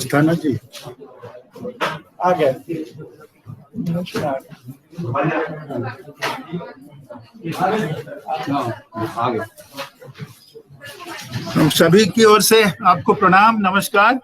स्थाना जी आ गए। हम सभी की ओर से आपको प्रणाम, नमस्कार।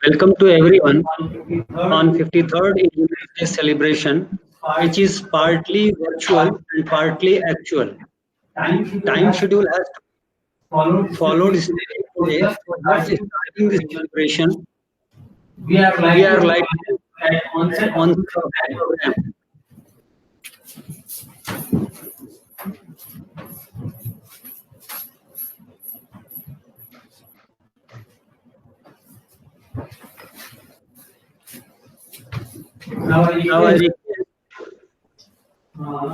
Welcome to everyone on 53rd Independence Day celebration, which is partly virtual and partly actual. Time schedule has followed today. After starting this celebration, we are like on program.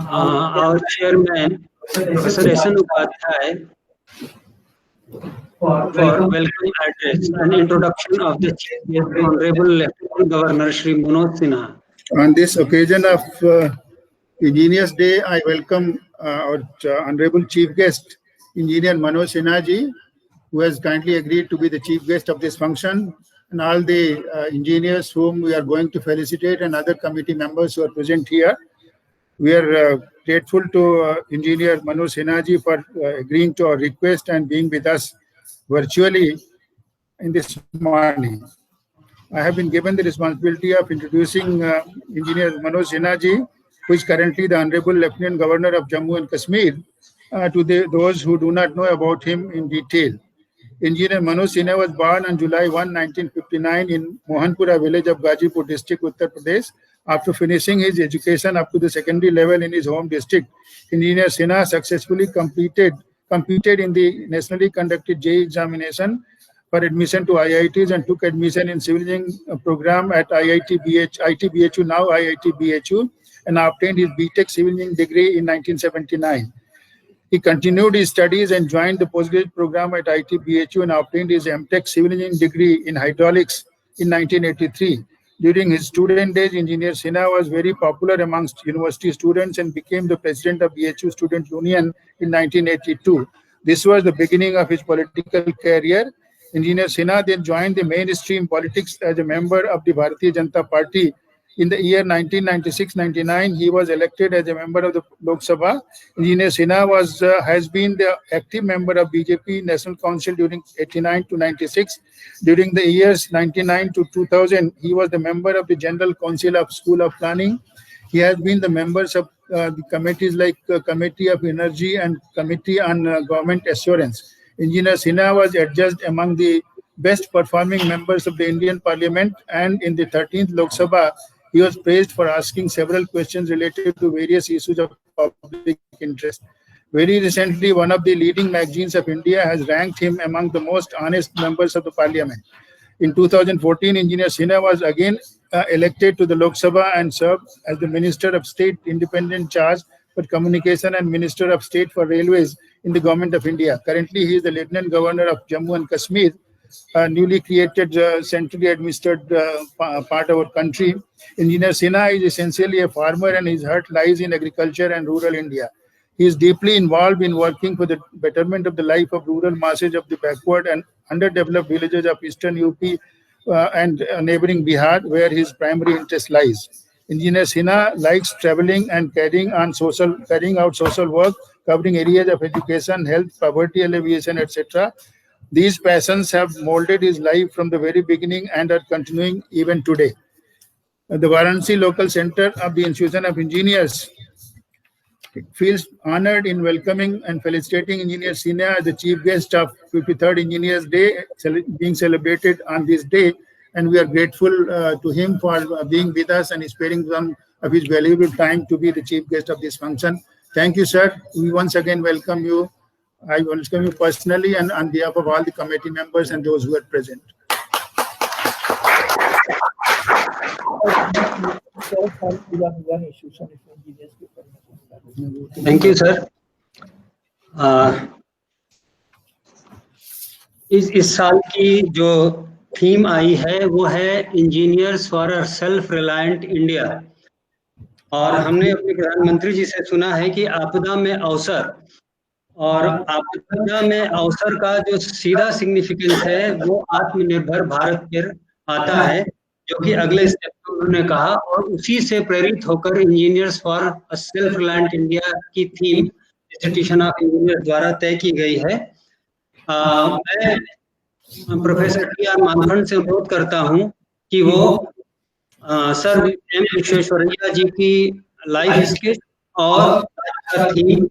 Our chairman, Professor S.N. Upadhyay, for welcome address and introduction of the Chief Guest, Honorable Lieutenant Governor Shri Manoj Sinha. On this occasion of Engineers Day, I welcome our Honorable Chief Guest, Engineer Manoj Sinha ji, who has kindly agreed to be the chief guest of this function, and all the engineers whom we are going to felicitate and other committee members who are present here. We are grateful to Engineer Manoj Sinha ji for agreeing to our request and being with us virtually in this morning. I have been given the responsibility of introducing Engineer Manoj Sinha ji, who is currently the Honorable Lieutenant Governor of Jammu and Kashmir, to those who do not know about him in detail. Engineer Manoj Sinha was born on July 1, 1959 in Mohanpura village of Gazipur district, Uttar Pradesh. After finishing his education up to the secondary level in his home district, Engineer Sinha successfully competed in the nationally conducted JEE examination for admission to IITs and took admission in civil engineering program at ITBHU, now IIT BHU, and obtained his BTech civil engineering degree in 1979. He continued his studies and joined the postgraduate program at ITBHU and obtained his MTech civil engineering degree in hydraulics in 1983. During his student days, Engineer Sinha was very popular amongst university students and became the president of BHU Student Union in 1982. This was the beginning of his political career. Engineer Sinha then joined the mainstream politics as a member of the Bharatiya Janata Party. In the year 1996-99, he was elected as a member of the Lok Sabha. Engineer Sinha has been the active member of BJP National Council during 89 to 96. During the years 99 to 2000, he was the member of the General Council of School of Planning. He has been the members of the committees like Committee of Energy and Committee on Government Assurance. Engineer Sinha was adjudged among the best performing members of the Indian Parliament, and in the 13th Lok Sabha, he was praised for asking several questions related to various issues of public interest. Very recently, one of the leading magazines of India has ranked him among the most honest members of the Parliament. In 2014, Engineer Sinha was again elected to the Lok Sabha and served as the Minister of State Independent Charge for Communication and Minister of State for Railways in the Government of India. Currently, he is the Lieutenant Governor of Jammu and Kashmir, a newly created centrally administered part of our country. Engineer Sinha is essentially a farmer and his heart lies in agriculture and rural India. He is deeply involved in working for the betterment of the life of rural masses of the backward and underdeveloped villages of eastern UP and neighboring Bihar, where his primary interest lies. Engineer Sinha likes traveling and carrying out social work covering areas of education, health, poverty alleviation, etc. These passions have molded his life from the very beginning and are continuing even today. The Varanasi local center of the Institution of Engineers feels honored in welcoming and felicitating Engineer Shina as the chief guest of 53rd Engineers Day being celebrated on this day, and we are grateful to him for being with us and sparing some of his valuable time to be the chief guest of this function. Thank you, sir. We once again welcome you. I welcome you personally and on behalf of all the committee members and those who are present. Thank you, sir. इस साल की जो theme आई है वो है engineers for a self reliant India, और हमने अपने प्रधानमंत्री जी से सुना है कि आपदा में अवसर, और आपदा में अवसर का जो सीधा सिग्निफिकेंस है वो आत्मनिर्भर भारत पर आता है, जो कि अगले स्टेप में उन्होंने कहा, और उसी से प्रेरित होकर engineers for a self reliant India की थीम इंस्टीट्यूशन ऑफ इंजीनियर्स द्वारा तय की गई है। मैं प्रोफेसर टी.आर. मानखंड से अनुरोध करता हूं कि वो सर एम विश्वेश्वरैया जी की लाइफ स्किल और थीम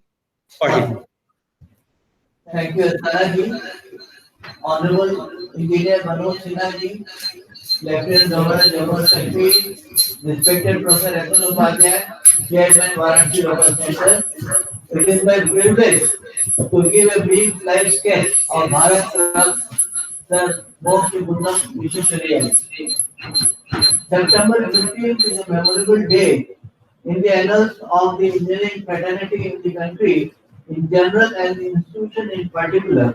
पढ़ें। Thank you, Ji. Honorable Engineer Manoj Shina ji, Lieutenant Governor Jammu and Kashmir, respected Professor Atul Upadhyay, Chairman Varanasi Local Center. It is my privilege to give a brief life sketch of Bharat Ratna Sir Mokshi Gundam Vishwesvaraya. September 15th is a memorable day in the annals of the engineering fraternity in the country in general and the institution in particular.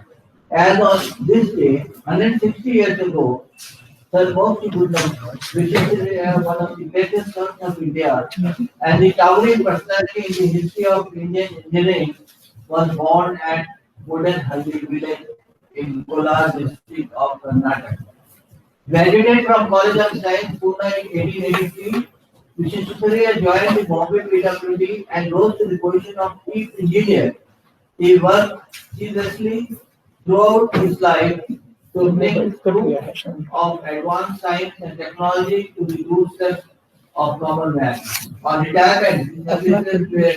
As on this day, 160 years ago, Sir Mokshi Gundam, Vishwesvaraya, one of the greatest sons of India and the towering personality in the history of Indian engineering, was born at Wooden Haldi village in Kolar district of Karnataka. Graduated from College of Science, Pune in 1883, Vishwesvaraya joined the Bombay PWD and rose to the position of chief engineer. He worked seriously throughout his life to bring proof of advanced science and technology to the doorsteps of common man. On retirement, his services were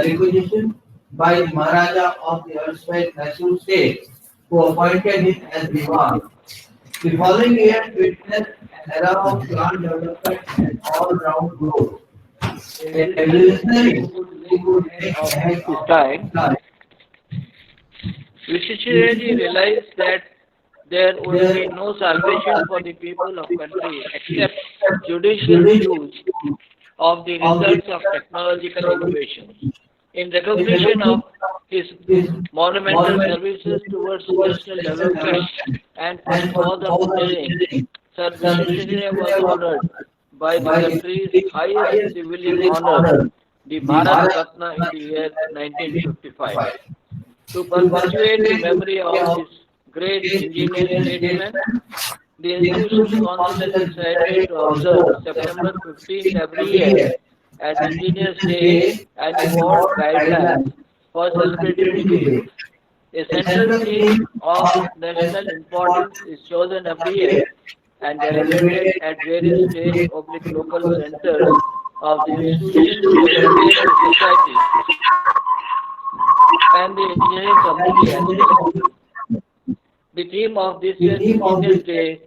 requisitioned by the Maharaja of the erstwhile Mysore state, who appointed him as Diwan. The following year witnessed an era of plant development and all-round growth. A revolutionary who would make ahead of his time. Vishwesvaraya realized that there would be no salvation for the people of country except judicial use of the results of technological innovation. In recognition of his monumental services towards national development and for the cause of engineering, Sir Vishwesvaraya was honored by the country's highest civilian honor, the Bharat Ratna, in the year 1955. To perpetuate the memory of this great engineering statesman, the institution's council has decided to observe September 15th every year as Engineers Day and evolved guidelines for celebrating the day. A central theme of national importance is chosen every year and deliberated at various state/local centers of the institution to educate the society and the engineering community as well. The theme of this year's Engineers Day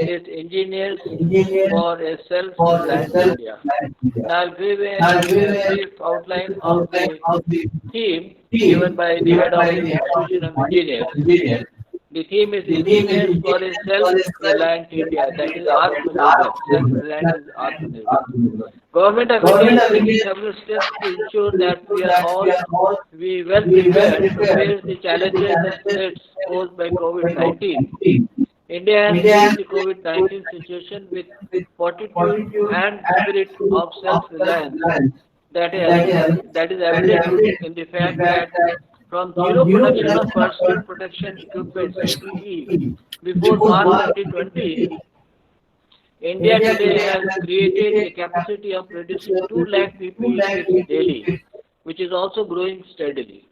is Engineers for a Self-Reliant India. Now I'll give a brief outline of the theme given by the head of the Institution of Engineers. The theme is Engineers for a Self-Reliant India. That is Atmanirbhar. Self-reliant is Atmanirbhar. Government of India is taking several steps to ensure that we are all well prepared to face the challenges and threats posed by COVID-19. India has faced the COVID-19 situation with fortitude and spirit of self-reliance that is evident in the fact that from zero production of personal protection equipment (PPE) before March 2020, India today has created a capacity of producing 2 lakh PPE kits daily, which is also growing steadily.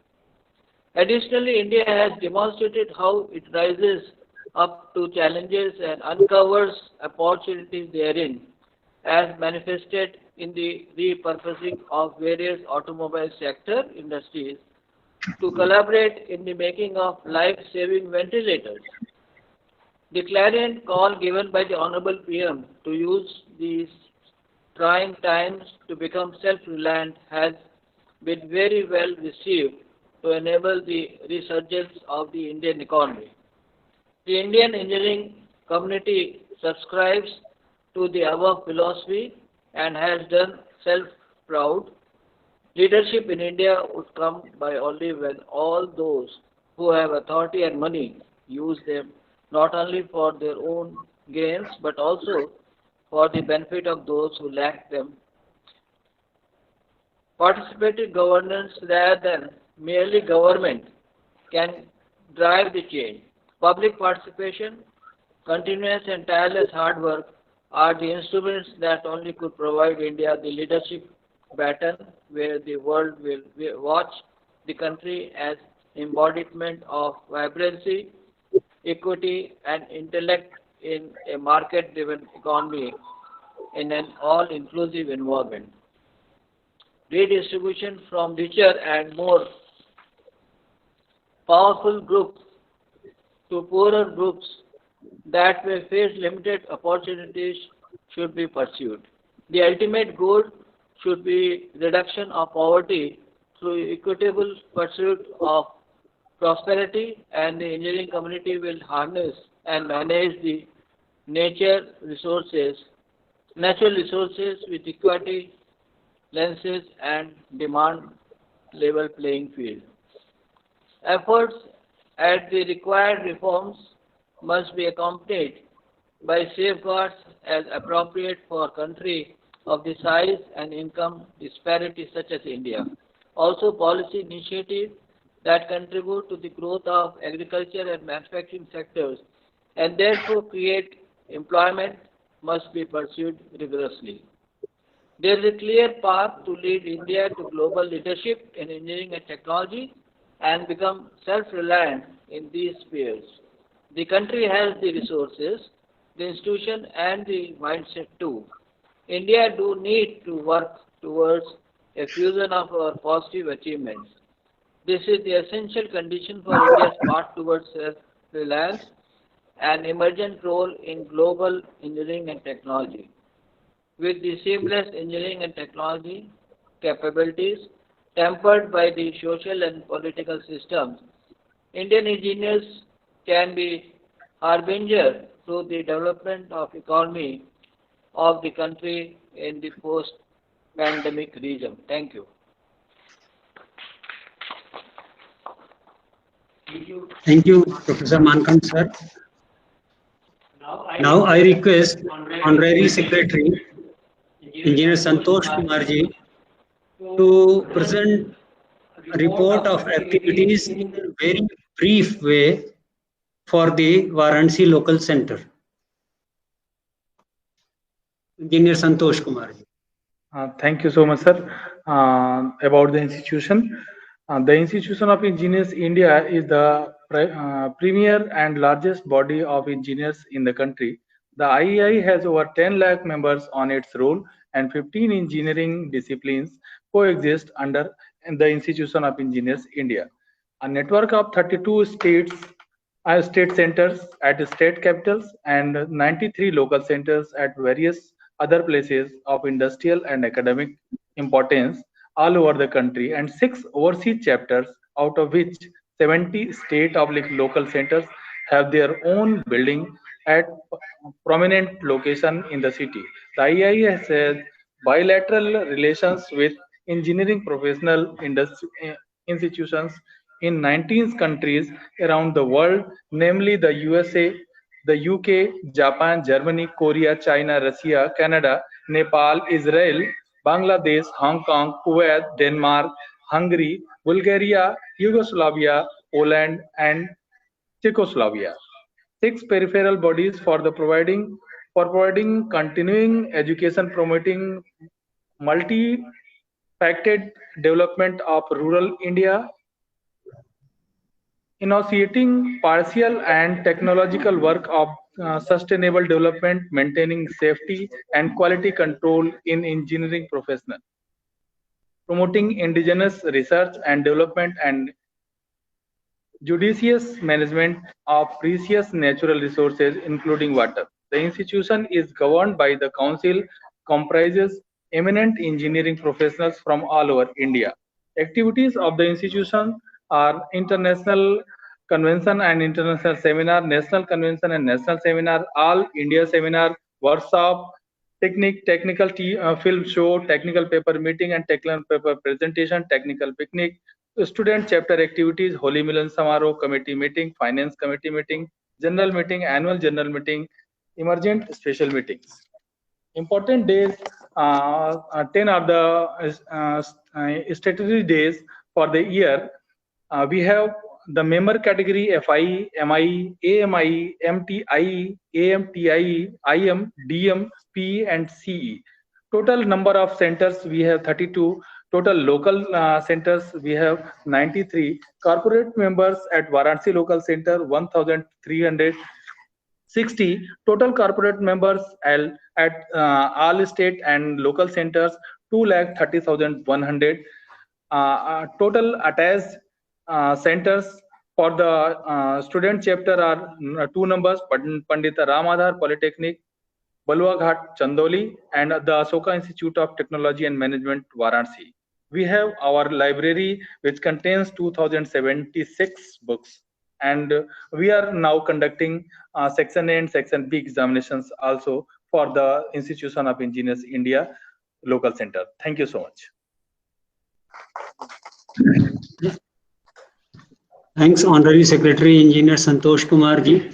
Additionally, India has demonstrated how it rises up to challenges and uncovers opportunities therein, as manifested in the repurposing of various automobile sector industries to collaborate in the making of life-saving ventilators. The clarion call given by the Honorable PM to use these trying times to become self-reliant has been very well received to enable the resurgence of the Indian economy. The Indian engineering community subscribes to the above philosophy and has done self-proud. Leadership in India would come by only when all those who have authority and money use them not only for their own gains but also for the benefit of those who lack them. Participative governance rather than merely government can drive the change. Public participation, continuous and tireless hard work are the instruments that only could provide India the leadership baton where the world will watch the country as embodiment of vibrancy, equity and intellect in a market-driven economy in an all-inclusive environment. Redistribution from richer and more powerful groups to poorer groups that may face limited opportunities should be pursued. The ultimate goal should be reduction of poverty through equitable pursuit of prosperity, and the engineering community will harness and manage the nature resources, natural resources with equity lenses and demand level playing field. Efforts at the required reforms must be accompanied by safeguards as appropriate for a country of the size and income disparity such as India. Also, policy initiatives that contribute to the growth of agriculture and manufacturing sectors and therefore create employment must be pursued rigorously. There is a clear path to lead India to global leadership in engineering and technology and become self-reliant in these spheres. The country has the resources, the institution and the mindset too. India do need to work towards a fusion of our positive achievements. This is the essential condition for India's path towards self-reliance and emergent role in global engineering and technology. With the seamless engineering and technology capabilities tempered by the social and political systems, Indian engineers can be harbinger through the development of economy of the country in the post-pandemic region. Thank you. Thank you, Professor Mankand, sir. Now I request Honorary Secretary, Engineer Santosh Kumar ji, to present a report of activities in a very brief way for the Varanasi local center. Engineer Santosh Kumar ji. Thank you so much, sir. About the institution. The Institution of Engineers India is the premier and largest body of engineers in the country. The IEI has over 10 lakh members on its roll, and 15 engineering disciplines coexist under the Institution of Engineers India. A network of 32 state centers at state capitals and 93 local centers at various other places of industrial and academic importance all over the country, and 6 overseas chapters, out of which 70 state oblique local centers have their own building at prominent location in the city. The IIA has bilateral relations with engineering professional institutions in 19 countries around the world, namely the USA, the UK, Japan, Germany, Korea, China, Russia, Canada, Nepal, Israel, Bangladesh, Hong Kong, Kuwait, Denmark, Hungary, Bulgaria, Yugoslavia, Poland, and Czechoslovakia. 6 peripheral bodies for providing continuing education, promoting multi-faceted development of rural India, initiating partial and technological work of sustainable development, maintaining safety and quality control in engineering professional, promoting indigenous research and development, and judicious management of precious natural resources, including water. The institution is governed by the Council comprises eminent engineering professionals from all over India. Activities of the institution are international convention and international seminar, national convention and national seminar, all India seminar, workshop, technical film show, technical paper meeting and technical paper presentation, technical picnic, student chapter activities, Holy Milan Samaro, committee meeting, finance committee meeting, general meeting, annual general meeting, emergent special meetings. Important days, 10 are the statutory days for the year. We have the member category FI, MI, AMI, MTI, AMTI, IM, DM, PE and CE. Total number of centers we have 32. Total local centers we have 93. Corporate members at Varanasi local center 1,360. Total corporate members at all state and local centers 2,30,100. Total attached centers for the student chapter are two numbers: Pandita Ramadhar Polytechnic, Balwaghat, Chandoli, and the Ashoka Institute of Technology and Management, Varanasi. We have our library, which contains 2,076 books, and we are now conducting Section A and Section B examinations also for the Institution of Engineers India local center. Thank you so much. Thanks, Honorary Secretary Engineer Santosh Kumar ji.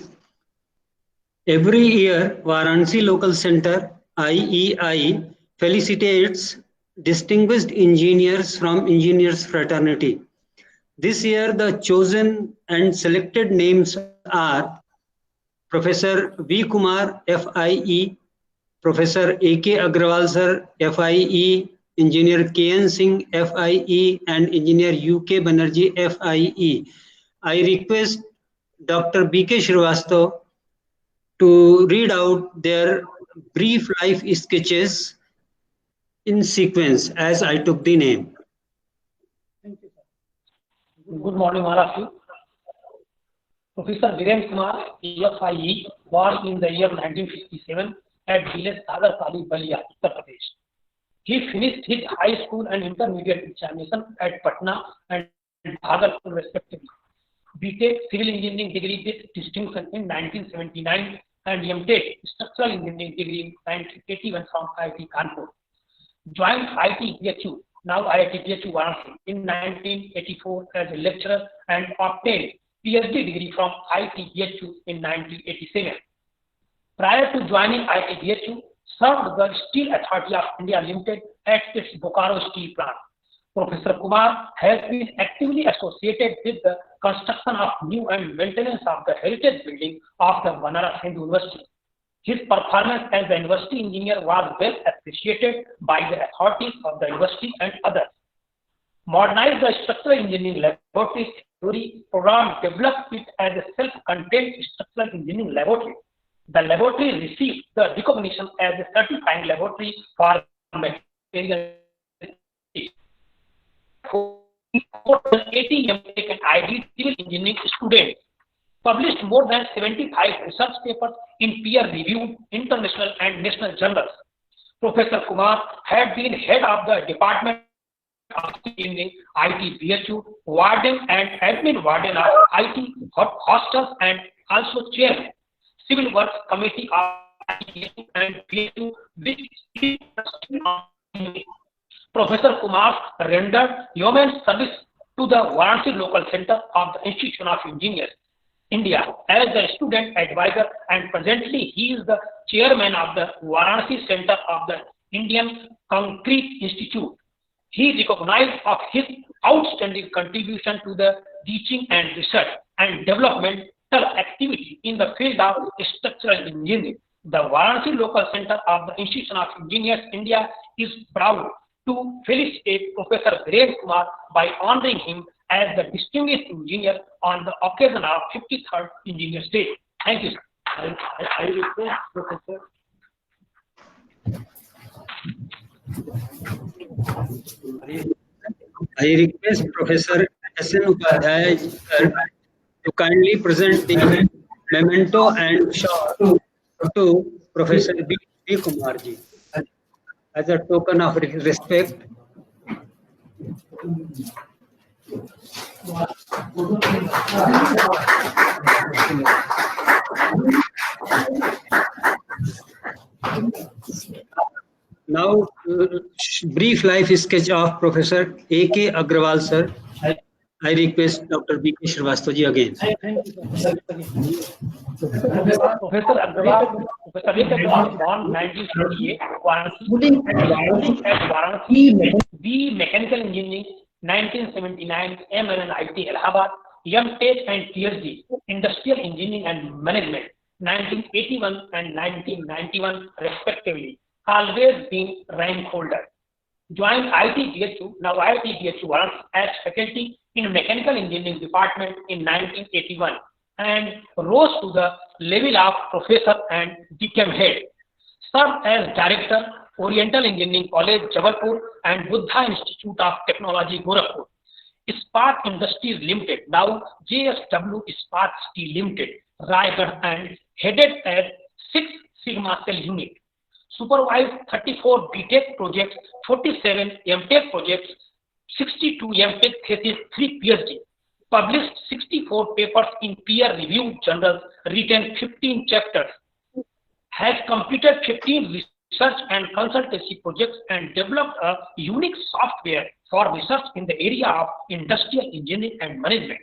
Every year, Varanasi Local Center IEI felicitates distinguished engineers from engineers fraternity. This year, the chosen and selected names are Professor V. Kumar, FIE, Professor A.K. Agrawal sir, FIE, Engineer K.N. Singh, FIE, and Engineer U.K. Banerjee, FIE. I request Dr. B.K. Srivastava to read out their brief life sketches in sequence as I took the name. Good morning, all of you. Professor Viren Kumar, FIE, born in the year 1957 at village Sagarpali, Balia, Uttar Pradesh. He finished his high school and intermediate examination at Patna and Bhagalpur respectively. BTech Civil Engineering degree with distinction in 1979 and MTech Structural Engineering degree in 1981 from IIT Kanpur. Joined IIT BHU, now IIT BHU Varanasi, in 1984 as a lecturer and obtained PhD degree from IIT BHU in 1987. Prior to joining IIT BHU, served the Steel Authority of India Limited at its Bokaro Steel Plant. Professor Kumar has been actively associated with the construction of new and maintenance of the heritage building of the Banaras Hindu University. His performance as a university engineer was well appreciated by the authorities of the university and others. Modernized the structural engineering laboratory theory program, developed it as a self-contained structural engineering laboratory. The laboratory received the recognition as a certifying laboratory for material. 80 MTech and IIT civil engineering students, published more than 75 research papers in peer-reviewed international and national journals. Professor Kumar had been head of the Department of Engineering, IIT BHU, warden and admin warden of IT hostels, and also chairman Civil Works Committee of IIT and BHU, which is Professor Kumar rendered yeoman service to the Varanasi local center of the Institution of Engineers India as the student advisor, and presently he is the chairman of the Varanasi Center of the Indian Concrete Institute. He is recognized of his outstanding contribution to the teaching and research and developmental activity in the field of structural engineering. The Varanasi local center of the Institution of Engineers India is proud to felicitate Professor Viren Kumar by honoring him as the distinguished engineer on the occasion of 53rd Engineers Day. Thank you, sir. I request Professor. I request Professor S.N. Upadhyay sir to kindly present the memento and shot to Professor B. Kumar ji. as a token of respect. Now, brief life sketch of Professor A.K. Agrawal, sir. I request Dr. B.K. Srivastava ji again. Professor Agrawal, Professor Agrawal born 1958, Varanasi, at Varanasi, B Mechanical Engineering, 1979, MNIT Allahabad, M.Tech and PhD, Industrial Engineering and Management, 1981 and 1991 respectively, always been rank holder. Joined IIT now IIT Varanasi as faculty in Mechanical Engineering Department in 1981 and rose to the level of professor and became head. Served as director, Oriental Engineering College, Jabalpur and Buddha Institute of Technology, Gorakhpur. Ispat Industries Limited, now JSW Ispat Steel Limited, Raigad, and headed as 6 Sigma Cell Unit. Supervised 34 BTech projects, 47 MTech projects, 62 MTech theses, 3 PhD. Published 64 papers in peer-reviewed journals, written 15 chapters. Has completed 15 research and consultancy projects and developed a unique software for research in the area of industrial engineering and management.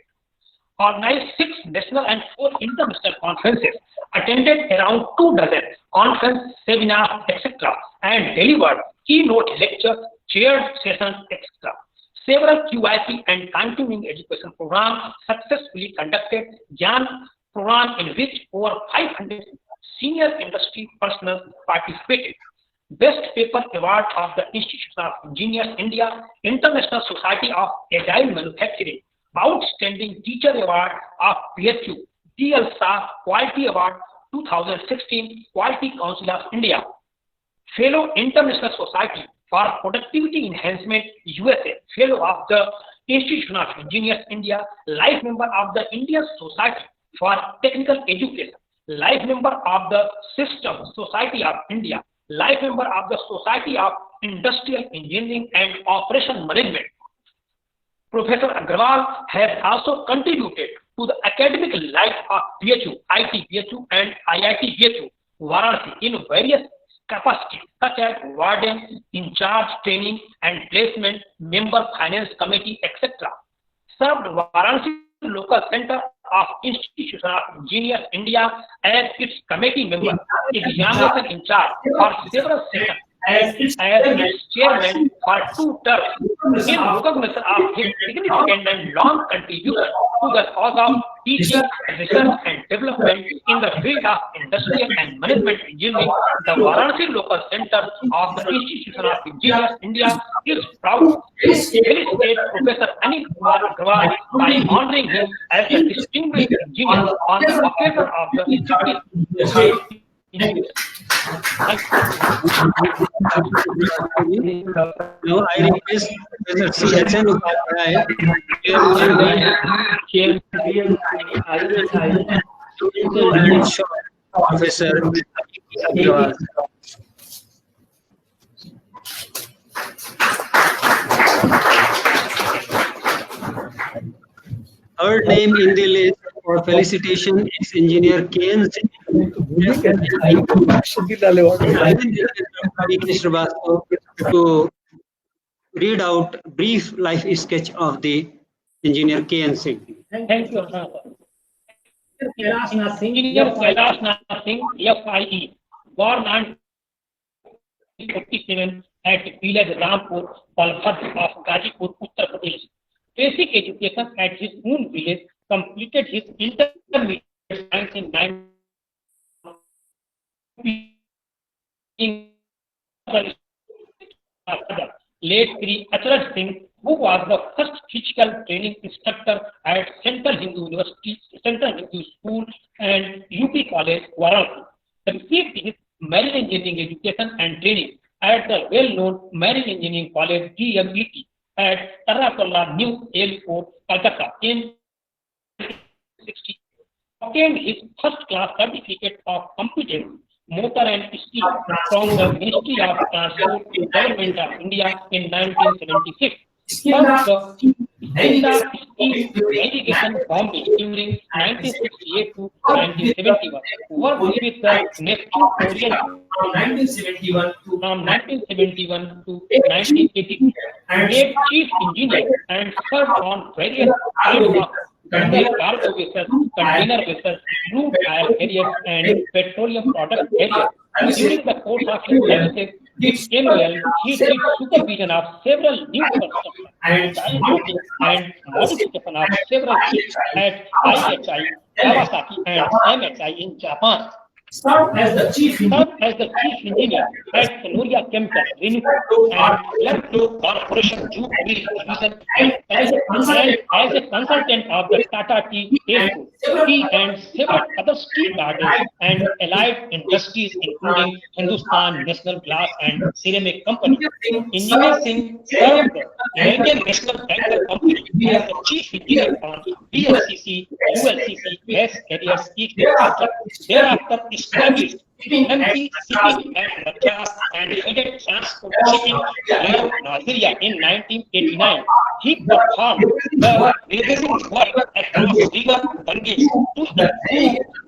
Organized 6 national and 4 international conferences, attended around 2 dozen conference, seminars, etc., and delivered keynote lectures, chaired sessions, etc. Several QIP and continuing education programs successfully conducted, Gyan program in which over 500 senior industry personnel participated. Best Paper Award of the Institute of Engineers India, International Society of Agile Manufacturing, Outstanding Teacher Award of PHU, DL Shah Quality Award 2016, Quality Council of India. Fellow International Society for Productivity Enhancement USA, Fellow of the Institute of Engineers India, Life Member of the Indian Society for Technical Education, Life Member of the System Society of India, Life Member of the Society of Industrial Engineering and Operation Management. Professor Agrawal has also contributed to the academic life of PHU, IT PHU and IIT PHU, Varanasi in various capacities such as warden, in charge training and placement, member finance committee, etc. Served Varanasi local center of Institute of Engineers India as its committee member, examination in charge for several sessions, as its chairman for 2 terms, in recognition of his significant and long contribution to the cause of teaching, research and development in the field of industrial and management engineering. The Varanasi local center of the Institute of Engineers India is proud to felicitate Professor Anil Kumar Agrawal by honoring him as a distinguished engineer on the occasion of the 50th. Now I request Professor C.H.N. Upadhyay, Professor Agrawal. Third name in the list for felicitation is Engineer K.N. to read out brief life sketch of the Engineer K.N. Singh. Thank you, sir. Engineer Kailash Nath Singh, FIE, born on 1957 at village Rampur, Palbhad of Gazipur, Uttar Pradesh. Basic education at his own village, completed his intermediate science in 19. Late Shri Acharaj Singh, who was the first physical training instructor at Central Hindu University, Central Hindu School and UP College, Varanasi. Received his marine engineering education and training at the well-known Marine Engineering College, GMET, at Tarapalla New Airport, Calcutta in 1960. Obtained his first class certificate of competence Motor and Steel from the Ministry of Transport, Government of India in 1976. Served the Hinda Steel Navigation Bombay during 1968 to 1971. Worked with the Neptune Orient from 1971 to 1982. Made chief engineer and served on various kinds of general cargo vessels, container vessels, crude oil carriers, and petroleum product carriers. During the course of his services with MOL, he did supervision of several new construction, trial docking, and modification of several ships at IHI, Kawasaki, and MHI in Japan. Served as the chief engineer at Sonoria Chemical, Renewable, and Flood Flow Corporation Jute Mill Division, and as a consultant of the Tata Tea and several other steel gardens and allied industries, including Hindustan National Glass and Ceramic Company. Engineer Singh served the Indian National Tanker Company as the chief engineer on VLCC, ULCC, gas carriers, etc. Thereafter, established MT Shipping at Madras and headed transport shipping around Nigeria in 1989. He performed the reversing work across river Ganges to improve the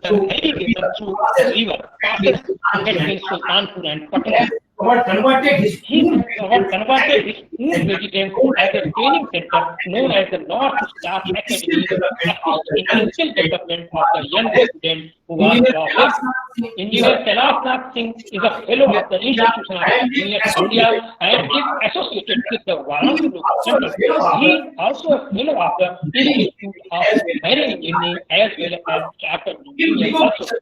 navigation through the river, passes between Sultanpur and Patna. He converted his own residence as a training center known as the North Star Academy, in skill development of the young student who was lawless. Engineer Kailash Singh is a fellow of the Institution of Engineers India and is associated with the Varanasi Local Center. He is also a fellow of the Institute of Marine Engineering as well as Chartered Engineer also.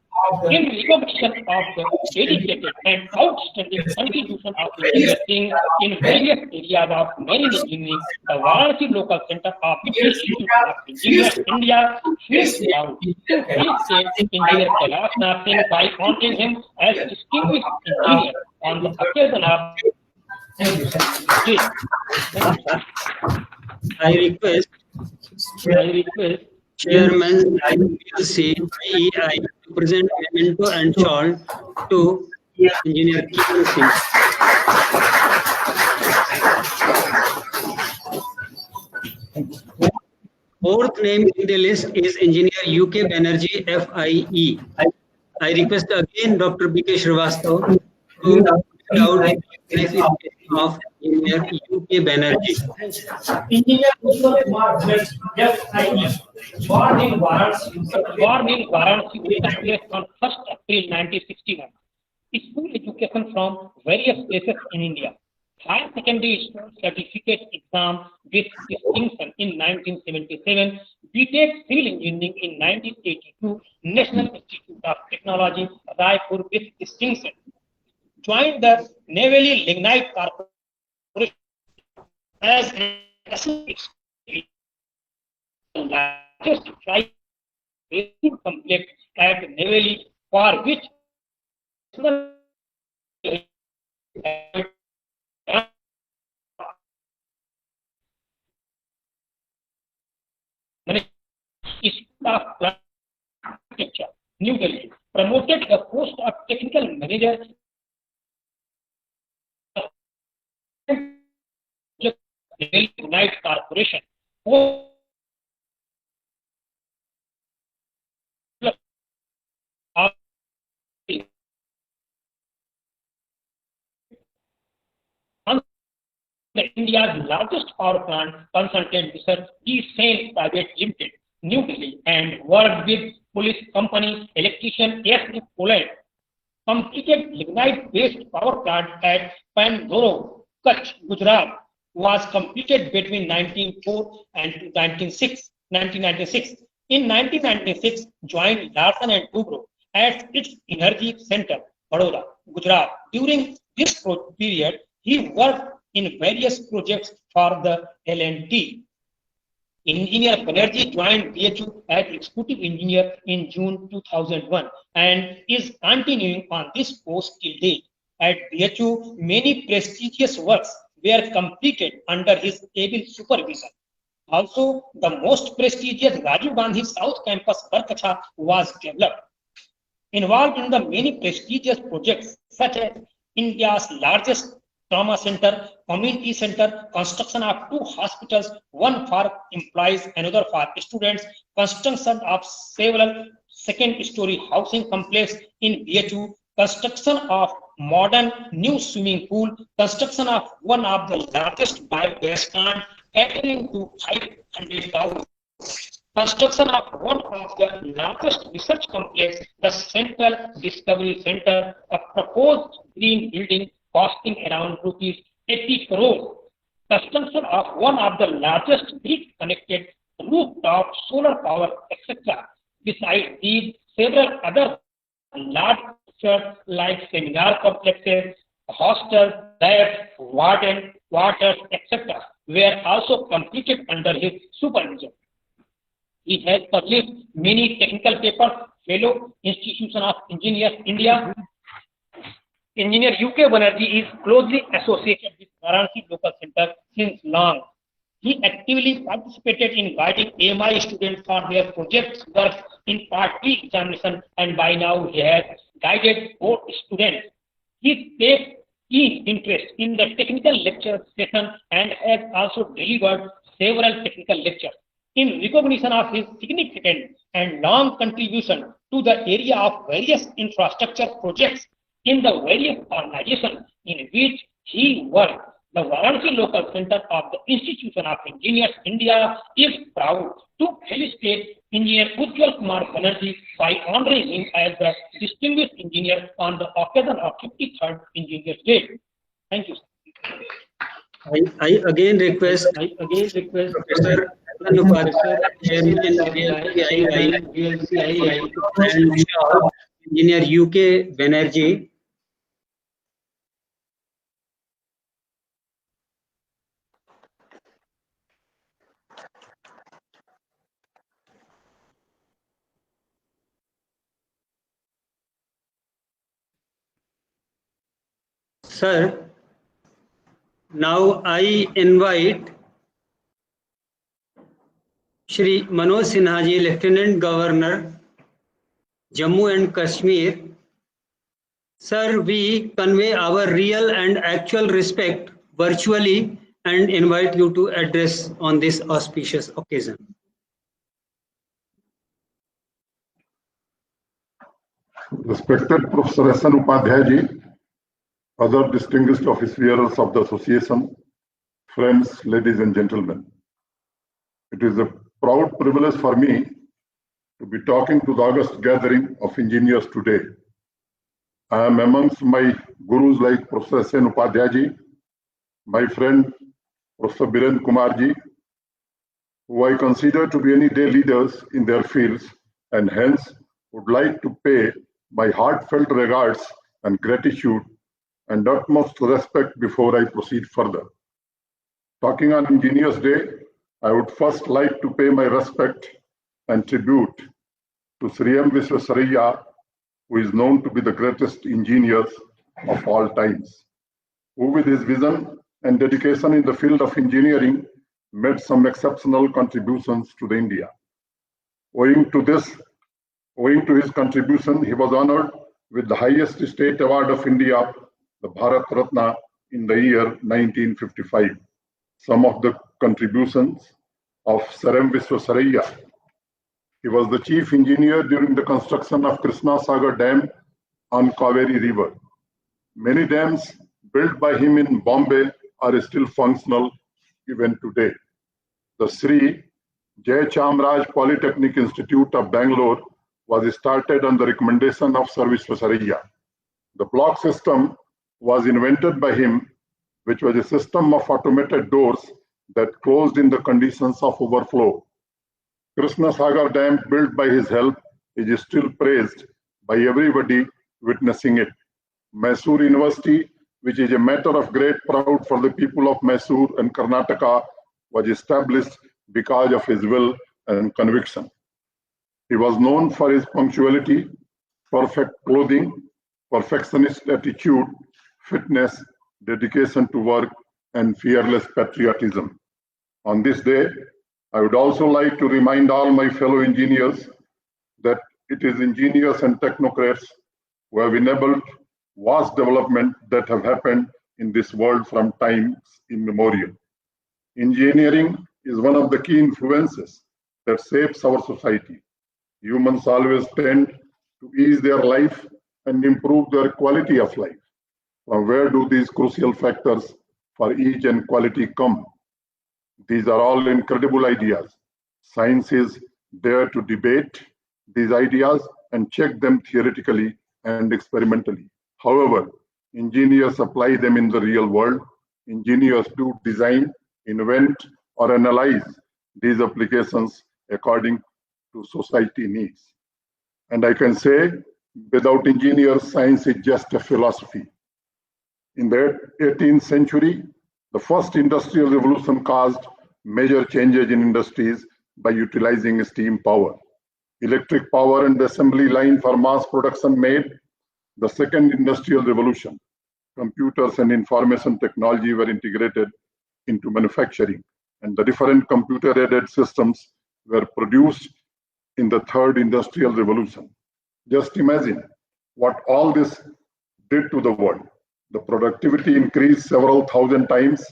In recognition of the dedicated and outstanding contribution of Engineer Singh in various areas of marine engineering, the Varanasi Local Center of the Institute of Engineers India feels proud to felicitate Engineer Kailash Singh by honoring him as a distinguished engineer on the occasion of. Thank you, sir. I request Chairman IPC EI to present memento and shawl to Engineer Kiran Singh. Fourth name in the list is Engineer UK Banerjee FIE. I request again Dr. BK Srivastava to read out the classification of Engineer UK Banerjee. Engineer Kushal Kumar FIE, born in Varanasi, Uttar Pradesh on 1st April 1961. School education from various places in India. Higher secondary school certificate exam with distinction in 1977, BTech Civil Engineering in 1982, National Institute of Technology, Raipur with distinction. Joined the Navy Lignite Corporation as an associate, the largest flight complex at Navy, for which Architecture, New Delhi, promoted the post of technical manager Unite Corporation. India's largest power plant consultant research Sept Private Limited, New Delhi, and worked with police company electrician S. Poland. Completed lignite-based power plant at Pandoro, Kutch, Gujarat, was completed between 1904 and 1996. In 1996, joined Larsen and Toubro at its Energy Center, Vadodara, Gujarat. During this period, he worked in various projects for the L&T. Engineer Banerjee joined BHU as executive engineer in June 2001 and is continuing on this post till date. At BHU, many prestigious works were completed under his able supervision. Also, the most prestigious Rajiv Gandhi South Campus, Barkacha, was developed. involved in the many prestigious projects such as India's largest trauma center, community center, construction of 2 hospitals, one for employees, another for students, construction of several second-story housing complex in BHU, construction of modern new swimming pool, construction of one of the largest biogas plant catering to 500,000. Construction of one of the largest research complex, the Central Discovery Center, a proposed green building costing around rupees 80 crores. Construction of one of the largest grid-connected rooftop solar power, etc. Besides these, several other large structures like seminar complexes, hostels, labs, waters, etc. were also completed under his supervision. He has published many technical papers, fellow Institution of Engineers India. Engineer UK Banerjee is closely associated with Varanasi Local Center since long. He actively participated in guiding AMI students for their project work in Part B examination, and by now he has guided 4 students. He takes keen interest in the technical lecture session and has also delivered several technical lectures. In recognition of his significant and long contribution to the area of various infrastructure projects in the various organizations in which he worked, the Varanasi Local Center of the Institution of Engineers India is proud to felicitate Engineer Ujjwal Kumar Banerjee by honoring him as the Distinguished Engineer on the occasion of 53rd Engineers Day. Thank you. I again request Professor Chairman and Engineer UK Banerjee. Sir, now I invite Shri Manoj Sinha ji, Lieutenant Governor, Jammu and Kashmir. Sir, we convey our real and actual respect virtually and invite you to address on this auspicious occasion. Respected Professor S. N. Upadhyay ji, other distinguished office bearers of the association, friends, ladies and gentlemen. It is a proud privilege for me to be talking to the august gathering of engineers today. I am amongst my gurus like Professor S. N. Upadhyay ji, my friend Professor Birendra Kumar ji, who I consider to be any day leaders in their fields, and hence would like to pay my heartfelt regards and gratitude and utmost respect before I proceed further. Talking on Engineers Day, I would first like to pay my respect and tribute to Shri M. Visvesvaraya, who is known to be the greatest engineers of all times, who with his vision and dedication in the field of engineering made some exceptional contributions to the India. Owing to his contribution, he was honored with the highest state award of India, the Bharat Ratna, in the year 1955. Some of the contributions of Sir M. Visvesvaraya. He was the chief engineer during the construction of Krishna Sagar Dam on Kaveri River. Many dams built by him in Bombay are still functional even today. The Shri Jai Chamraj Polytechnic Institute of Bangalore was started on the recommendation of Sir Visvesvaraya. The block system was invented by him, which was a system of automated doors that closed in the conditions of overflow. Krishna Sagar Dam, built by his help, is still praised by everybody witnessing it. Mysore University, which is a matter of great pride for the people of Mysore and Karnataka, was established because of his will and conviction. He was known for his punctuality, perfect clothing, perfectionist attitude, fitness, dedication to work, and fearless patriotism. On this day, I would also like to remind all my fellow engineers that it is engineers and technocrats who have enabled vast development that have happened in this world from times immemorial. Engineering is one of the key influences that shapes our society. Humans always tend to ease their life and improve their quality of life. From where do these crucial factors for ease and quality come? These are all incredible ideas. Science is there to debate these ideas and check them theoretically and experimentally. However, engineers apply them in the real world. Engineers do design, invent, or analyze these applications according to society needs. And I can say, without engineers, science is just a philosophy. In the 18th century, the first industrial revolution caused major changes in industries by utilizing steam power. Electric power and assembly line for mass production made the second industrial revolution. Computers and information technology were integrated into manufacturing, and the different computer-aided systems were produced in the third industrial revolution. Just imagine what all this did to the world. The productivity increased several thousand times.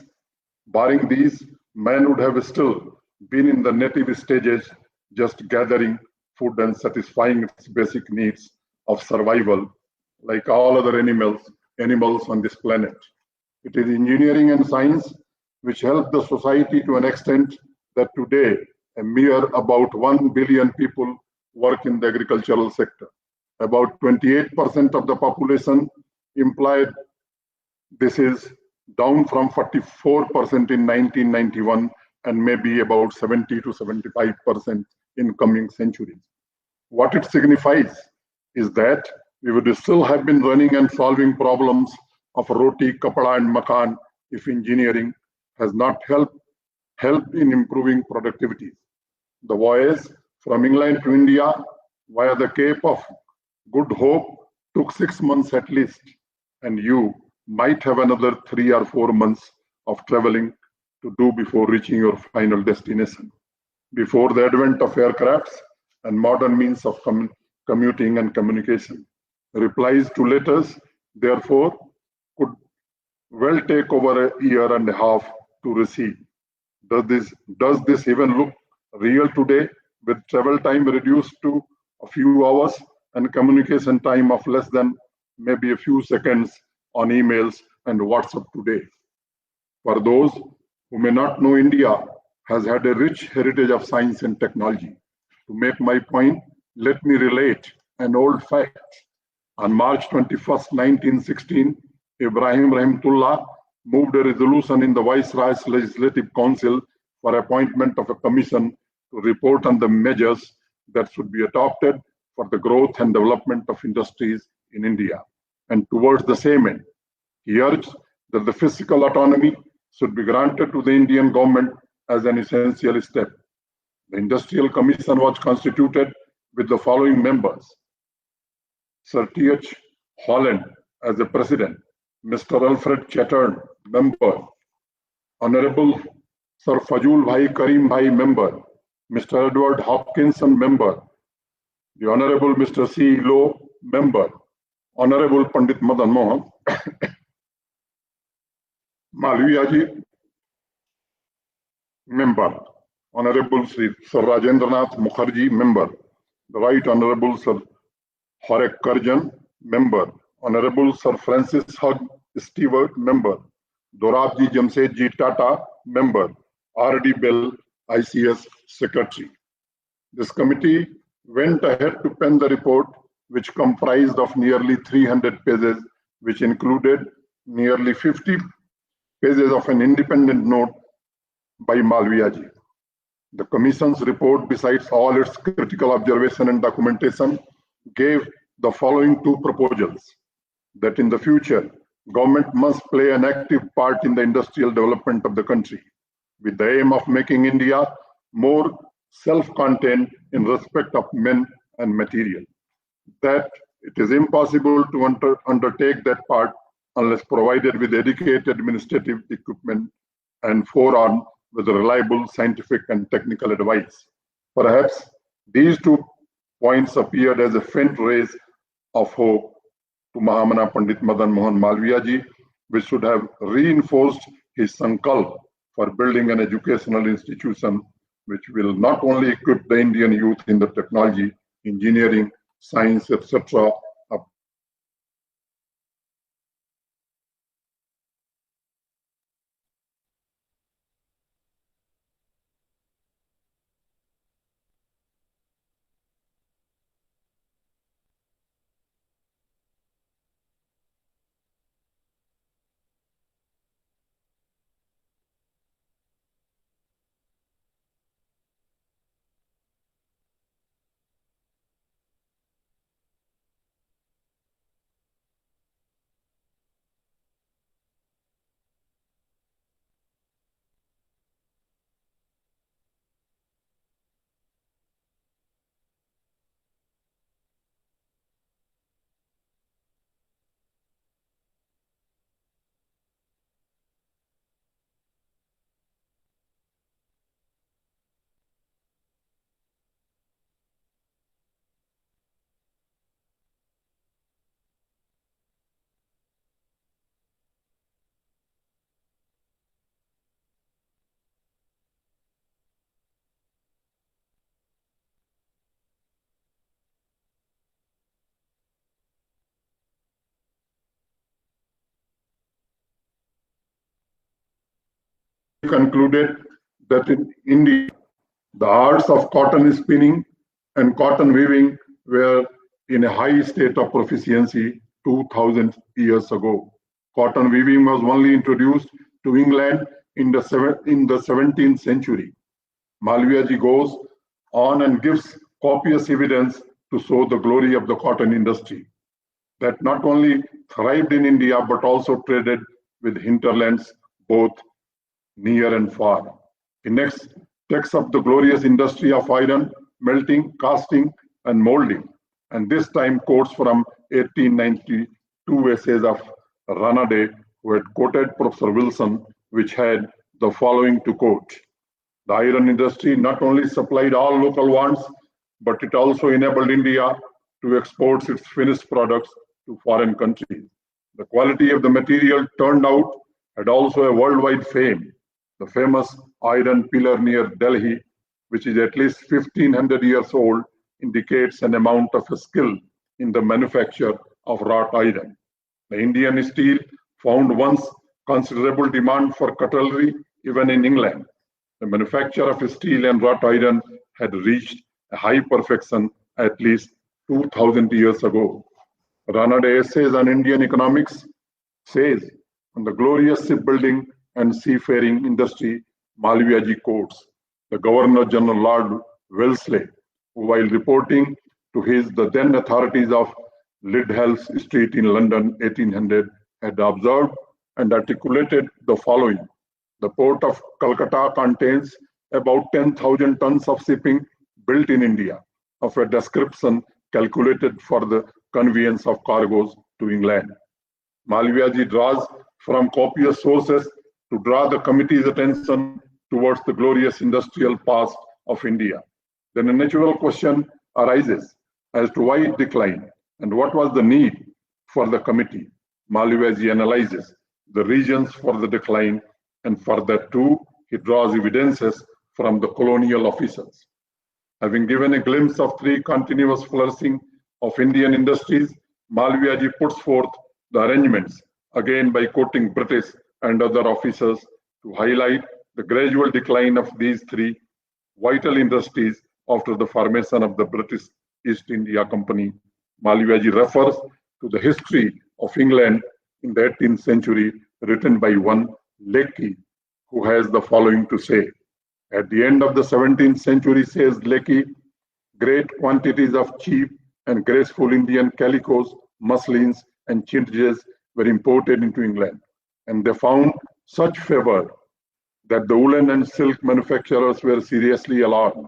Barring these, man would have still been in the native stages, just gathering food and satisfying its basic needs of survival, like all other animals on this planet. It is engineering and science which help the society to an extent that today a mere about 1 billion people work in the agricultural sector. About 28% of the population employed. This is down from 44% in 1991 and maybe about 70 to 75% in coming centuries. What it signifies is that we would still have been running and solving problems of roti, kapada, and makan if engineering has not helped in improving productivity. The voyage from England to India via the Cape of Good Hope took 6 months at least, and you might have another 3 or 4 months of traveling to do before reaching your final destination. Before the advent of aircrafts and modern means of commuting and communication, replies to letters, therefore, could well take over a year and a half to receive. Does this even look real today, with travel time reduced to a few hours and communication time of less than maybe a few seconds on emails and WhatsApp today? For those who may not know, India has had a rich heritage of science and technology. To make my point, let me relate an old fact. On March 21st, 1916, Ibrahim Rahimullah moved a resolution in the Viceroy's Legislative Council for appointment of a commission to report on the measures that should be adopted for the growth and development of industries in India. And towards the same end, he urged that the fiscal autonomy should be granted to the Indian government as an essential step. The Industrial Commission was constituted with the following members: Sir T.H. Holland as the President, Mr. Alfred Chattern, member, Honorable Sir Fazul Bhai Karim Bhai, member, Mr. Edward Hopkinson, member, the Honorable Mr. C. Low, member, Honorable Pandit Madan Mohan, Malviyaji, member, Honorable Sir Rajendranath Mukherjee, member, the Right Honorable Sir Horek Karjan, member, Honorable Sir Francis Hugg Stewart, member, Dorabji Jamsetji Tata, member, R.D. Bell, ICS Secretary. This committee went ahead to pen the report, which comprised of nearly 300 pages, which included nearly 50 pages of an independent note by Malviyaji. The Commission's report, besides all its critical observation and documentation, gave the following two proposals: that in the future, government must play an active part in the industrial development of the country, with the aim of making India more self-contained in respect of men and material. That it is impossible to undertake that part unless provided with adequate administrative equipment and forearmed with reliable scientific and technical advice. Perhaps these two points appeared as a faint rays of hope to Mahamana Pandit Madan Mohan Malviya ji, which should have reinforced his sankalp for building an educational institution which will not only equip the Indian youth in the technology, engineering, science, etc. Concluded that in India, the arts of cotton spinning and cotton weaving were in a high state of proficiency 2000 years ago. Cotton weaving was only introduced to England in the 17th century. Malviya ji goes on and gives copious evidence to show the glory of the cotton industry that not only thrived in India but also traded with hinterlands both near and far. He next takes up the glorious industry of iron, melting, casting, and molding, and this time quotes from 1892 essays of Ranade, who had quoted Professor Wilson, which had the following to quote. The iron industry not only supplied all local wants, but it also enabled India to export its finished products to foreign countries. The quality of the material turned out had also a worldwide fame. The famous iron pillar near Delhi, which is at least 1500 years old, indicates an amount of skill in the manufacture of wrought iron. The Indian steel found once considerable demand for cutlery even in England. The manufacture of steel and wrought iron had reached a high perfection at least 2000 years ago. Ranade essays on Indian economics says, on the glorious shipbuilding and seafaring industry, Malviya ji quotes the Governor General Lord Wellesley, who, while reporting to the then authorities of Lidhall's Street in London 1800, had observed and articulated the following. The port of Calcutta contains about 10,000 tons of shipping built in India, of a description calculated for the conveyance of cargoes to England. Malviya ji draws from copious sources to draw the committee's attention towards the glorious industrial past of India. Then a natural question arises as to why it declined and what was the need for the committee. Malviya ji analyzes the reasons for the decline, and for that too, he draws evidences from the colonial officials. Having given a glimpse of three continuous flourishing of Indian industries, Malviya ji puts forth the arrangements, again by quoting British and other officers, to highlight the gradual decline of these three vital industries after the formation of the British East India Company. Malviya ji refers to the history of England in the 18th century, written by one Lecky, who has the following to say. At the end of the 17th century, says Lecky, great quantities of cheap and graceful Indian calicos, muslins, and chintz were imported into England, and they found such favor that the woolen and silk manufacturers were seriously alarmed.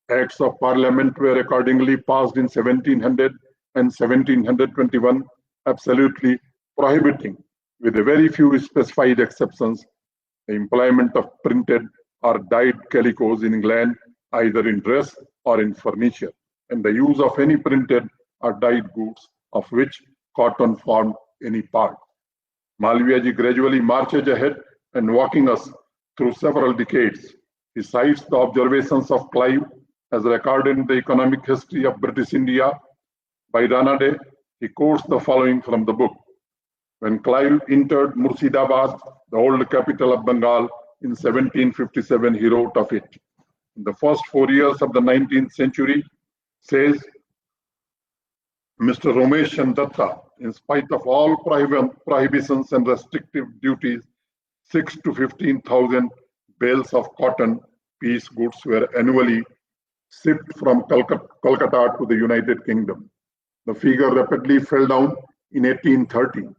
Acts of Parliament were accordingly passed in 1700 and 1721, absolutely prohibiting, with a very few specified exceptions, the employment of printed or dyed calicos in England, either in dress or in furniture. and the use of any printed or dyed goods of which cotton formed any part. Malviyaji gradually marches ahead and walking us through several decades. He cites the observations of Clive as recorded in the economic history of British India by Ranade. He quotes the following from the book. When Clive entered Murshidabad, the old capital of Bengal, in 1757, he wrote of it. In the first 4 years of the 19th century, says Mr. Ramesh Datta, in spite of all prohibitions and restrictive duties, 6 to 15,000 bales of cotton piece goods were annually shipped from Kolkata to the United Kingdom. The figure rapidly fell down in 1830.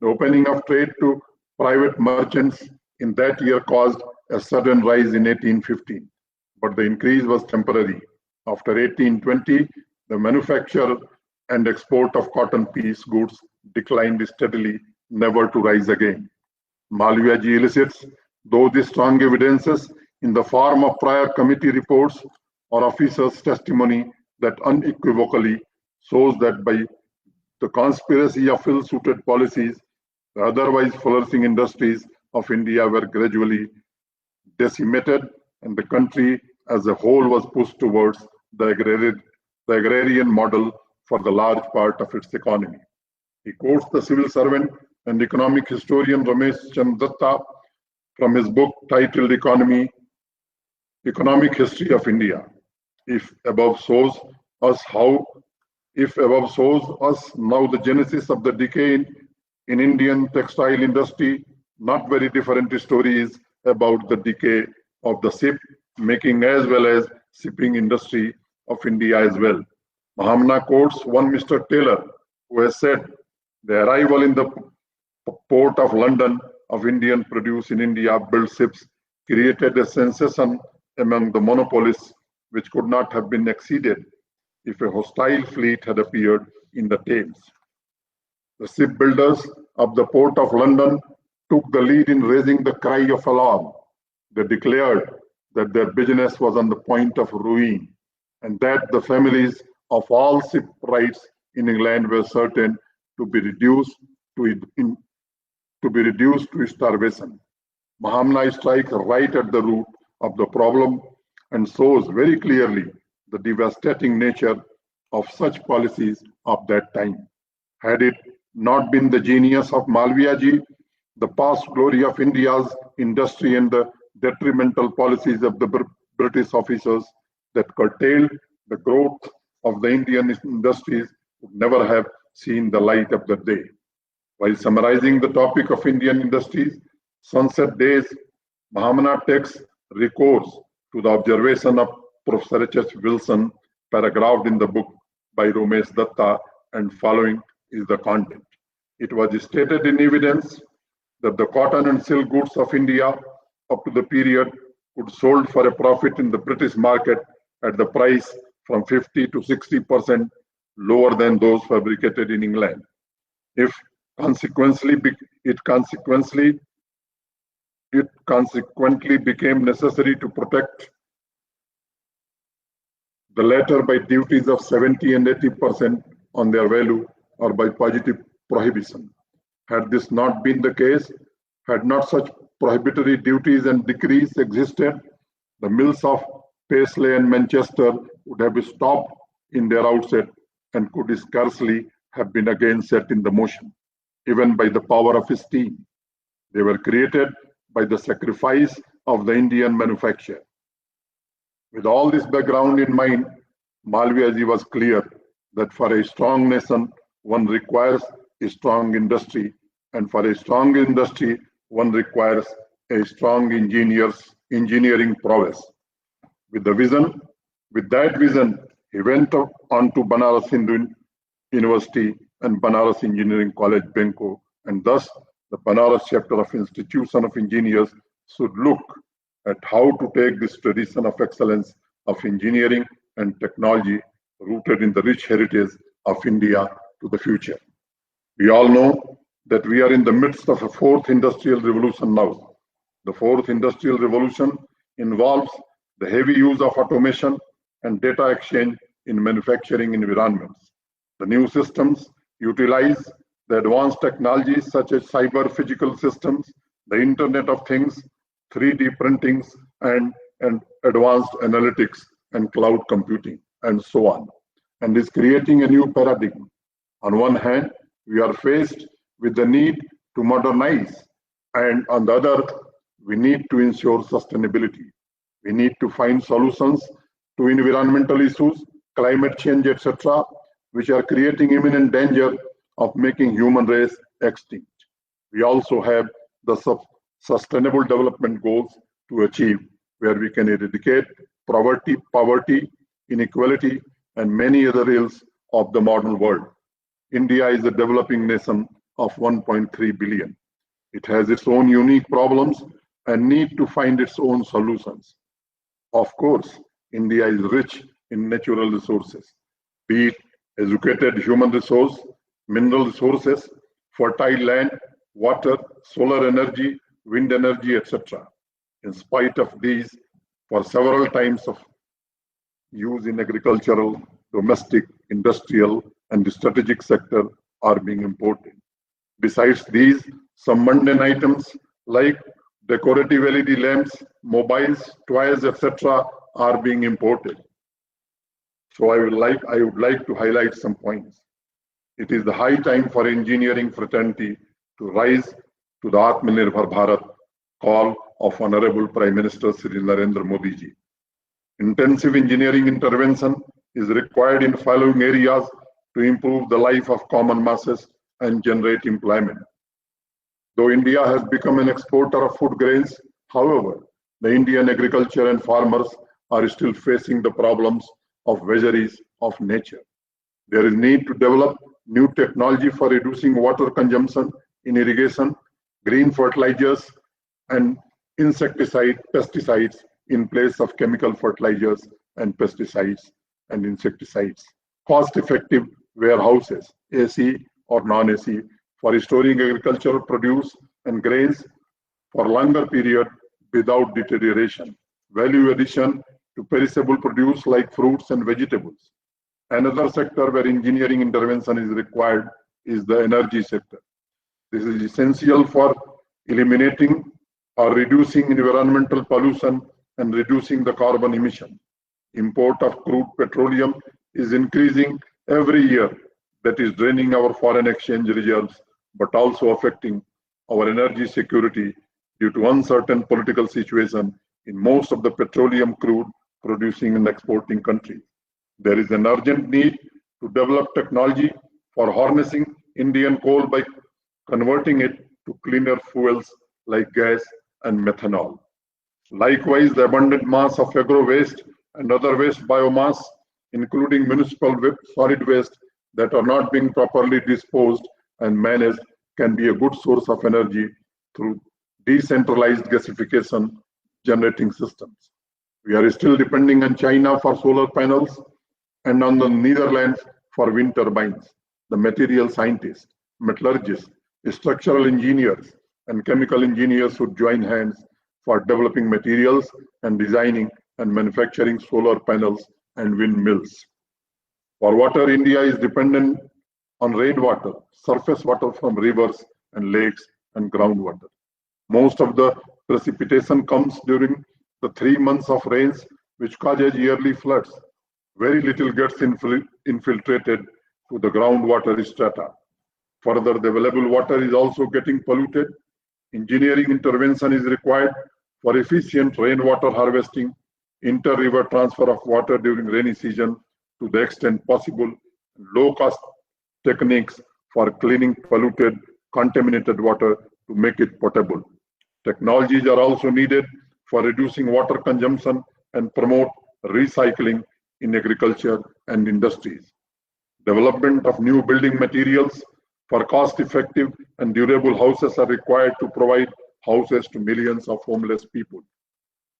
The opening of trade to private merchants in that year caused a sudden rise in 1815, but the increase was temporary. After 1820, the manufacture and export of cotton piece goods declined steadily, never to rise again. Malviyaji elicits, though the strong evidences in the form of prior committee reports or officers' testimony that unequivocally shows that by the conspiracy of ill-suited policies, the otherwise flourishing industries of India were gradually decimated and the country as a whole was pushed towards the agrarian model for the large part of its economy. He quotes the civil servant and economic historian Ramesh Datta from his book titled Economic History of India. If above shows us now the genesis of the decay in Indian textile industry, not very different stories about the decay of the ship making as well as shipping industry of India as well. Mahamna quotes one Mr. Taylor, who has said, the arrival in the port of London of Indian produce in India built ships created a sensation among the monopolists which could not have been exceeded if a hostile fleet had appeared in the Thames. The shipbuilders of the port of London took the lead in raising the cry of alarm. They declared that their business was on the point of ruin and that the families of all shipwrights in England were certain to be reduced to starvation. Mahamna strikes right at the root of the problem and shows very clearly the devastating nature of such policies of that time. Had it not been the genius of Malviyaji, the past glory of India's industry and the detrimental policies of the British officers that curtailed the growth of the Indian industries would never have seen the light of the day. While summarizing the topic of Indian industries, sunset days, Mahamna takes recourse to the observation of Professor H. Wilson, paragraphed in the book by Ramesh Datta, and following is the content. It was stated in evidence that the cotton and silk goods of India up to the period could sold for a profit in the British market at the price from 50 to 60% lower than those fabricated in England. It consequently became necessary to protect the latter by duties of 70 and 80% on their value or by positive prohibition. Had this not been the case, had not such prohibitory duties and decrees existed, the mills of Paisley and Manchester would have stopped in their outset and could scarcely have been again set in the motion, even by the power of steam. They were created by the sacrifice of the Indian manufacturer. With all this background in mind, Malviyaji was clear that for a strong nation, one requires a strong industry, and for a strong industry, one requires a strong engineering prowess. With that vision, he went on to Banaras Hindu University and Banaras Engineering College, Benko, and thus the Banaras chapter of Institution of Engineers should look at how to take this tradition of excellence of engineering and technology rooted in the rich heritage of India to the future. We all know that we are in the midst of a fourth industrial revolution now. The fourth industrial revolution involves the heavy use of automation and data exchange in manufacturing environments. The new systems utilize the advanced technologies such as cyber physical systems, the Internet of Things, 3D printings, and advanced analytics and cloud computing, and so on, and is creating a new paradigm. On one hand, we are faced with the need to modernize, and on the other, we need to ensure sustainability. We need to find solutions to environmental issues, climate change, etc., which are creating imminent danger of making human race extinct. We also have the sustainable development goals to achieve, where we can eradicate poverty, inequality, and many other ills of the modern world. India is a developing nation of 1.3 billion. It has its own unique problems and need to find its own solutions. Of course, India is rich in natural resources, be it educated human resource, mineral resources, fertile land, water, solar energy, wind energy, etc. In spite of these, for several times of use in agricultural, domestic, industrial, and the strategic sector are being imported. Besides these, some mundane items like decorative LED lamps, mobiles, toys, etc. are being imported. So I would like to highlight some points. It is the high time for engineering fraternity to rise to the Atmanirbhar Bharat call of Honorable Prime Minister Shri Narendra Modi ji. Intensive engineering intervention is required in following areas to improve the life of common masses and generate employment. Though India has become an exporter of food grains, however, the Indian agriculture and farmers are still facing the problems of vagaries of nature. There is need to develop new technology for reducing water consumption in irrigation, green fertilizers, and pesticides in place of chemical fertilizers and pesticides and insecticides. Cost-effective warehouses, AC or non-AC, for storing agricultural produce and grains for longer period without deterioration. Value addition to perishable produce like fruits and vegetables. Another sector where engineering intervention is required is the energy sector. This is essential for eliminating or reducing environmental pollution and reducing the carbon emission. Import of crude petroleum is increasing every year. That is draining our foreign exchange reserves, but also affecting our energy security due to uncertain political situation in most of the petroleum crude producing and exporting countries. There is an urgent need to develop technology for harnessing Indian coal by converting it to cleaner fuels like gas and methanol. Likewise, the abundant mass of agro waste and other waste biomass, including municipal solid waste that are not being properly disposed and managed, can be a good source of energy through decentralized gasification generating systems. We are still depending on China for solar panels and on the Netherlands for wind turbines. The material scientists, metallurgists, structural engineers, and chemical engineers should join hands for developing materials and designing and manufacturing solar panels and windmills. For water, India is dependent on rainwater, surface water from rivers and lakes, and groundwater. Most of the precipitation comes during the 3 months of rains, which causes yearly floods. Very little gets infiltrated to the groundwater strata. Further, the available water is also getting polluted. Engineering intervention is required for efficient rainwater harvesting, inter-river transfer of water during rainy season to the extent possible, low-cost techniques for cleaning polluted, contaminated water to make it potable. Technologies are also needed for reducing water consumption and promote recycling in agriculture and industries. Development of new building materials for cost-effective and durable houses are required to provide houses to millions of homeless people.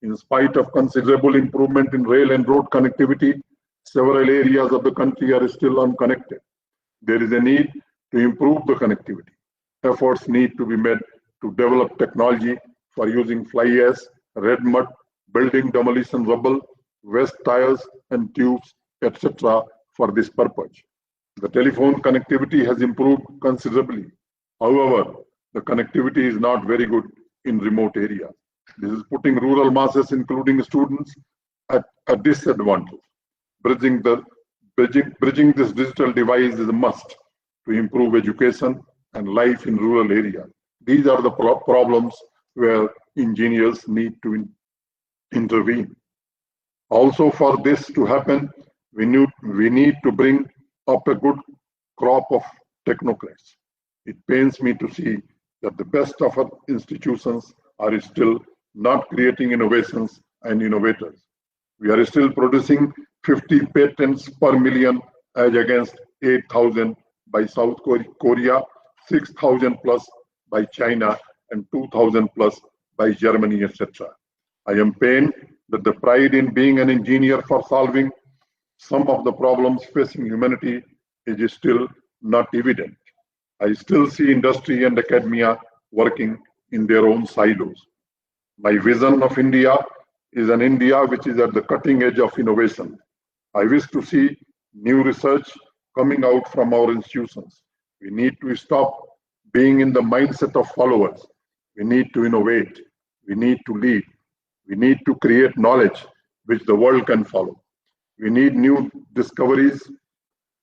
In spite of considerable improvement in rail and road connectivity, several areas of the country are still unconnected. There is a need to improve the connectivity. Efforts need to be made to develop technology for using fly ash, red mud, building demolition rubble, waste tires and tubes etc. for this purpose. The telephone connectivity has improved considerably. However, the connectivity is not very good in remote areas. This is putting rural masses, including students, at a disadvantage. Bridging this digital divide is a must to improve education and life in rural areas. These are the problems where engineers need to intervene. Also, for this to happen, we need to bring up a good crop of technocrats. It pains me to see that the best of our institutions are still not creating innovations and innovators. We are still producing 50 patents per million as against 8,000 by South Korea, 6,000 plus by China, and 2,000 plus by Germany, etc. I am pained that the pride in being an engineer for solving some of the problems facing humanity is still not evident. I still see industry and academia working in their own silos. My vision of India is an India which is at the cutting edge of innovation. I wish to see new research coming out from our institutions. We need to stop being in the mindset of followers. We need to innovate. We need to lead. We need to create knowledge which the world can follow. We need new discoveries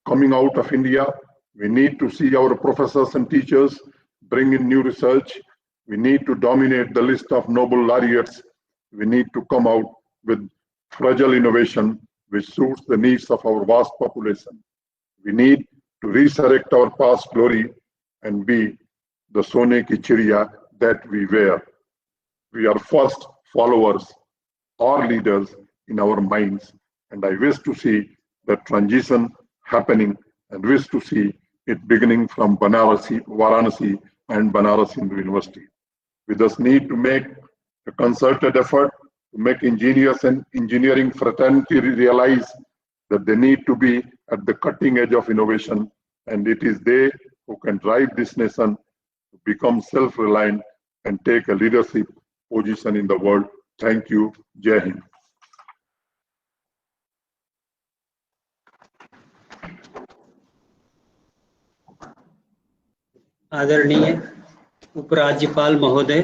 coming out of India. We need to see our professors and teachers bring in new research. We need to dominate the list of Nobel laureates. We need to come out with fragile innovation which suits the needs of our vast population. We need to resurrect our past glory and be the Sone ki Chiriya that we were. We are first followers or leaders in our minds, and I wish to see the transition happening and wish to see it beginning from Varanasi and Banaras Hindu University. We thus need to make a concerted effort to make engineers and engineering fraternity realize that they need to be at the cutting edge of innovation, and it is they who can drive this nation to become self-reliant and take a leadership position in the world. Thank you. Jai Hind. आदरणीय उपराज्यपाल महोदय,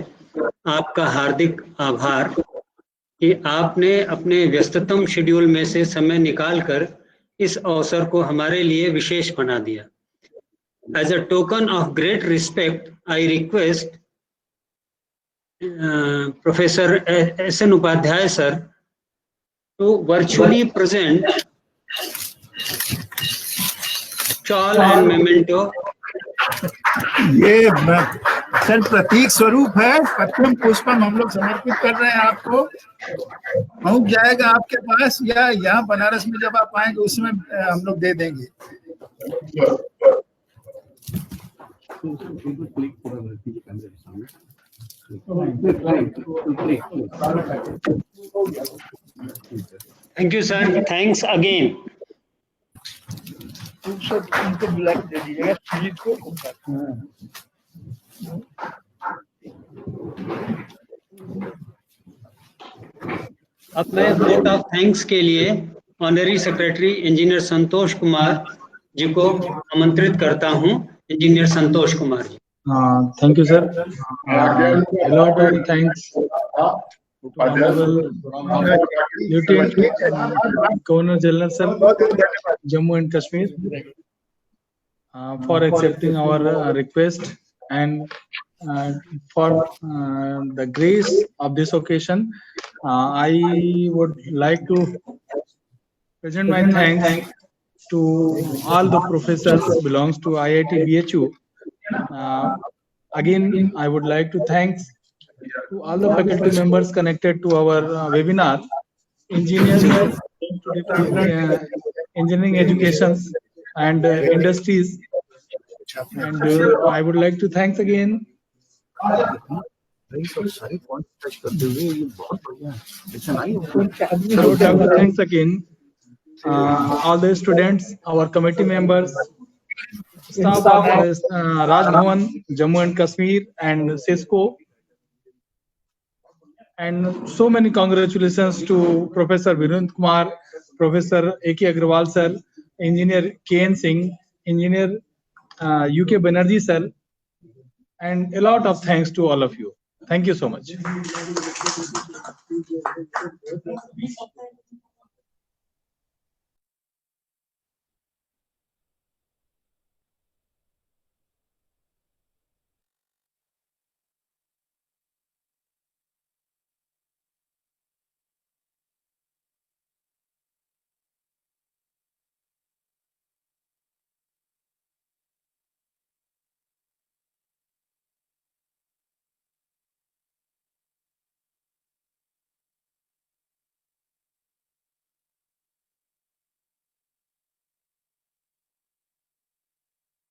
आपका हार्दिक आभार कि आपने अपने व्यस्ततम schedule में से समय निकालकर इस अवसर को हमारे लिए विशेष बना दिया. As a token of great respect, I request Professor S.N. Upadhyay sir to virtually present shawl and memento. ये सर प्रतीक स्वरूप है, पत्रम पुष्पम हम लोग समर्पित कर रहे हैं आपको. पहुंच जाएगा आपके पास या यहाँ बनारस में जब आप आएंगे उसमें हम लोग दे देंगे. Thank you sir. Thanks again. उनको बुला के दे दीजिएगा सुजीत को. अब मैं वोट ऑफ थैंक्स के लिए honorary secretary engineer Santosh Kumar ji को आमंत्रित करता हूं. Engineer Santosh Kumar ji. Thank you, sir. A lot of thanks to Honorable Lieutenant Governor General Sir, Jammu and Kashmir, for accepting our request and for the grace of this occasion. I would like to present my thanks to all the professors belongs to IIT BHU. Again, I would like to thanks to all the faculty members connected to our webinar, engineers to different engineering educations and industries. And I would like to thanks again. Thanks again all the students, our committee members, staff of Raj Bhavan, Jammu and Kashmir, and CISCO, and so many congratulations to Professor Virendra Kumar Professor A.K. Agrawal sir, Engineer K.N. Singh, Engineer U.K. Banerjee sir, and a lot of thanks to all of you. Thank you so much.